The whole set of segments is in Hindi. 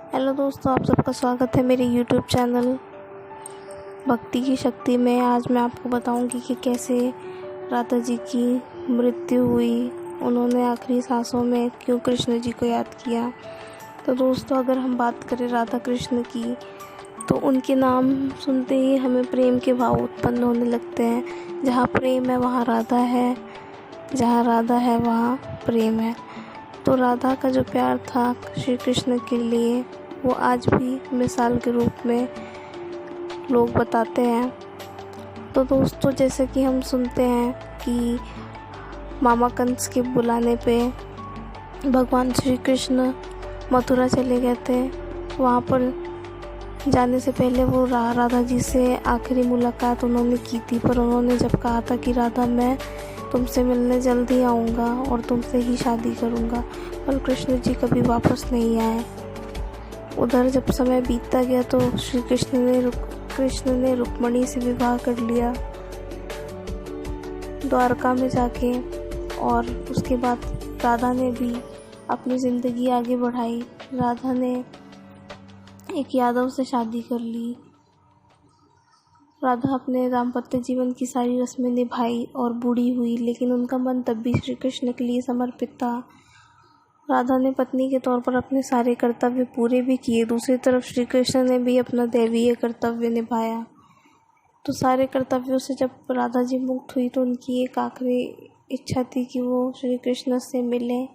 हेलो दोस्तों, आप सबका स्वागत है मेरे यूट्यूब चैनल भक्ति की शक्ति में। आज मैं आपको बताऊंगी कि कैसे राधा जी की मृत्यु हुई, उन्होंने आखिरी सांसों में क्यों कृष्ण जी को याद किया। तो दोस्तों, अगर हम बात करें राधा कृष्ण की, तो उनके नाम सुनते ही हमें प्रेम के भाव उत्पन्न होने लगते हैं। जहाँ प्रेम है वहाँ राधा है, जहाँ राधा है वहाँ प्रेम है। तो राधा का जो प्यार था श्री कृष्ण के लिए, वो आज भी मिसाल के रूप में लोग बताते हैं। तो दोस्तों, जैसे कि हम सुनते हैं कि मामा कंस के बुलाने पे भगवान श्री कृष्ण मथुरा चले गए थे। वहाँ पर जाने से पहले वो राधा जी से आखिरी मुलाकात उन्होंने की थी, पर उन्होंने जब कहा था कि राधा, मैं तुमसे मिलने जल्दी आऊँगा और तुमसे ही शादी करूँगा, पर कृष्ण जी कभी वापस नहीं आए। उधर जब समय बीतता गया तो श्री कृष्ण ने रुक्मणी से विवाह कर लिया द्वारका में जाके, और उसके बाद राधा ने भी अपनी ज़िंदगी आगे बढ़ाई। राधा ने एक यादव से शादी कर ली। राधा अपने दाम्पत्य जीवन की सारी रस्में निभाई और बूढ़ी हुई, लेकिन उनका मन तब भी श्री कृष्ण के लिए समर्पित था। राधा ने पत्नी के तौर पर अपने सारे कर्तव्य पूरे भी किए। दूसरी तरफ श्री कृष्ण ने भी अपना दैवीय कर्तव्य निभाया। तो सारे कर्तव्यों से जब राधा जी मुक्त हुई तो उनकी एक आखिरी इच्छा थी कि वो श्री कृष्ण से मिलें।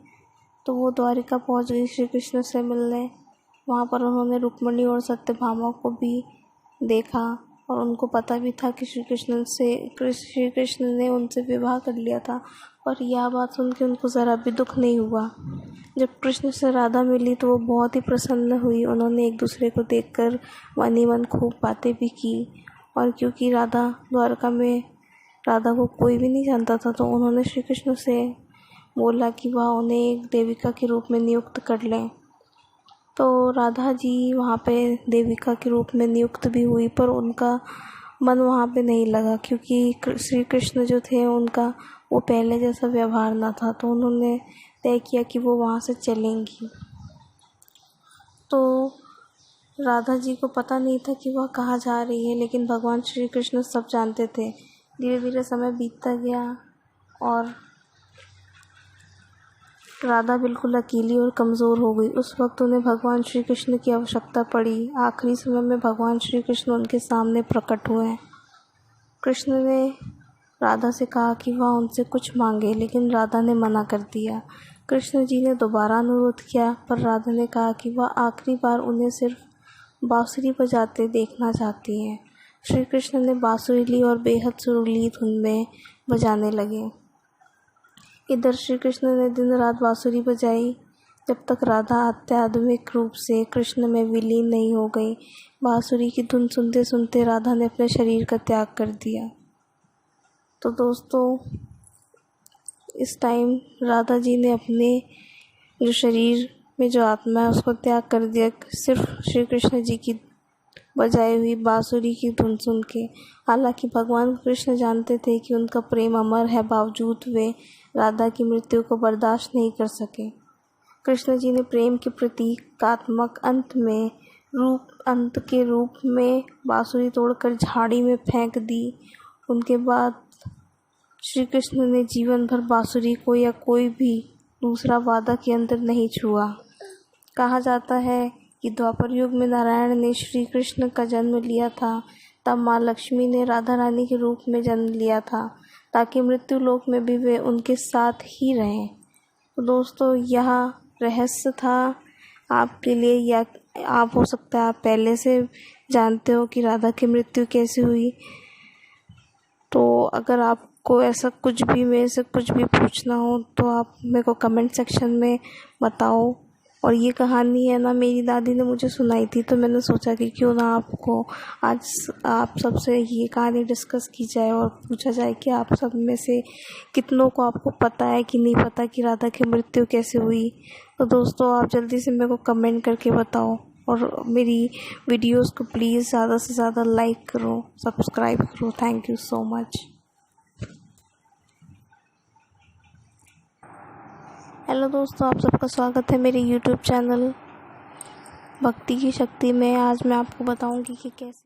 तो वो द्वारिका पहुंच गई श्री कृष्ण से मिलने। वहाँ पर उन्होंने रुक्मणी और सत्यभामा को भी देखा और उनको पता भी था कि श्री कृष्ण ने उनसे विवाह कर लिया था। और यह बात सुन के उनको ज़रा भी दुख नहीं हुआ। जब कृष्ण से राधा मिली तो वो बहुत ही प्रसन्न हुई। उन्होंने एक दूसरे को देखकर मन ही मन खूब बातें भी की। और क्योंकि द्वारका में राधा को कोई भी नहीं जानता था, तो उन्होंने श्री कृष्ण से बोला कि वह उन्हें एक देविका के रूप में नियुक्त कर लें। तो राधा जी वहाँ पे देविका के रूप में नियुक्त भी हुई, पर उनका मन वहाँ पे नहीं लगा, क्योंकि श्री कृष्ण जो थे उनका वो पहले जैसा व्यवहार ना था। तो उन्होंने तय किया कि वो वहाँ से चलेंगी। तो राधा जी को पता नहीं था कि वह कहाँ जा रही है, लेकिन भगवान श्री कृष्ण सब जानते थे। धीरे धीरे समय बीतता गया और राधा बिल्कुल अकेली और कमज़ोर हो गई। उस वक्त उन्हें भगवान श्री कृष्ण की आवश्यकता पड़ी। आखिरी समय में भगवान श्री कृष्ण उनके सामने प्रकट हुए। कृष्ण ने राधा से कहा कि वह उनसे कुछ मांगे, लेकिन राधा ने मना कर दिया। कृष्ण जी ने दोबारा अनुरोध किया, पर राधा ने कहा कि वह आखिरी बार उन्हें सिर्फ बांसुरी बजाते देखना चाहती हैं। श्री कृष्ण ने बांसुरी ली और बेहद सुरीली धुन में बजाने लगे। इधर श्री कृष्ण ने दिन रात बांसुरी बजाई, जब तक राधा आध्यात्मिक रूप से कृष्ण में विलीन नहीं हो गई। बांसुरी की धुन सुनते सुनते राधा ने अपने शरीर का त्याग कर दिया। तो दोस्तों, इस टाइम राधा जी ने अपने जो शरीर में जो आत्मा है उसको त्याग कर दिया, सिर्फ श्री कृष्ण जी की बजाई हुई बांसुरी की धुन सुन के। हालांकि भगवान कृष्ण जानते थे कि उनका प्रेम अमर है, बावजूद वे राधा की मृत्यु को बर्दाश्त नहीं कर सके। कृष्ण जी ने प्रेम के प्रतीकात्मक अंत के रूप में बांसुरी तोड़कर झाड़ी में फेंक दी। उनके बाद श्री कृष्ण ने जीवन भर बांसुरी को या कोई भी दूसरा वाद्य के अंदर नहीं छुआ। कहा जाता है कि द्वापर युग में नारायण ने श्री कृष्ण का जन्म लिया था, तब माँ लक्ष्मी ने राधा रानी के रूप में जन्म लिया था, ताकि मृत्यु लोक में भी वे उनके साथ ही रहें। तो दोस्तों, यह रहस्य था आपके लिए, या आप हो सकता है आप पहले से जानते हो कि राधा की मृत्यु कैसे हुई। तो अगर आपको ऐसा कुछ भी मेरे से कुछ भी पूछना हो तो आप मेरे को कमेंट सेक्शन में बताओ। और ये कहानी है ना, मेरी दादी ने मुझे सुनाई थी, तो मैंने सोचा कि क्यों ना आपको आज आप सबसे ये कहानी डिस्कस की जाए और पूछा जाए कि आप सब में से कितनों को आपको पता है कि नहीं पता कि राधा की मृत्यु कैसे हुई। तो दोस्तों, आप जल्दी से मेरे को कमेंट करके बताओ, और मेरी वीडियोस को प्लीज़ ज़्यादा से ज़्यादा लाइक करो, सब्सक्राइब करो। Thank you so much. Hello दोस्तों, आप सबका स्वागत है मेरे यूट्यूब चैनल भक्ति की शक्ति में आज मैं आपको बताऊंगी कि कैसे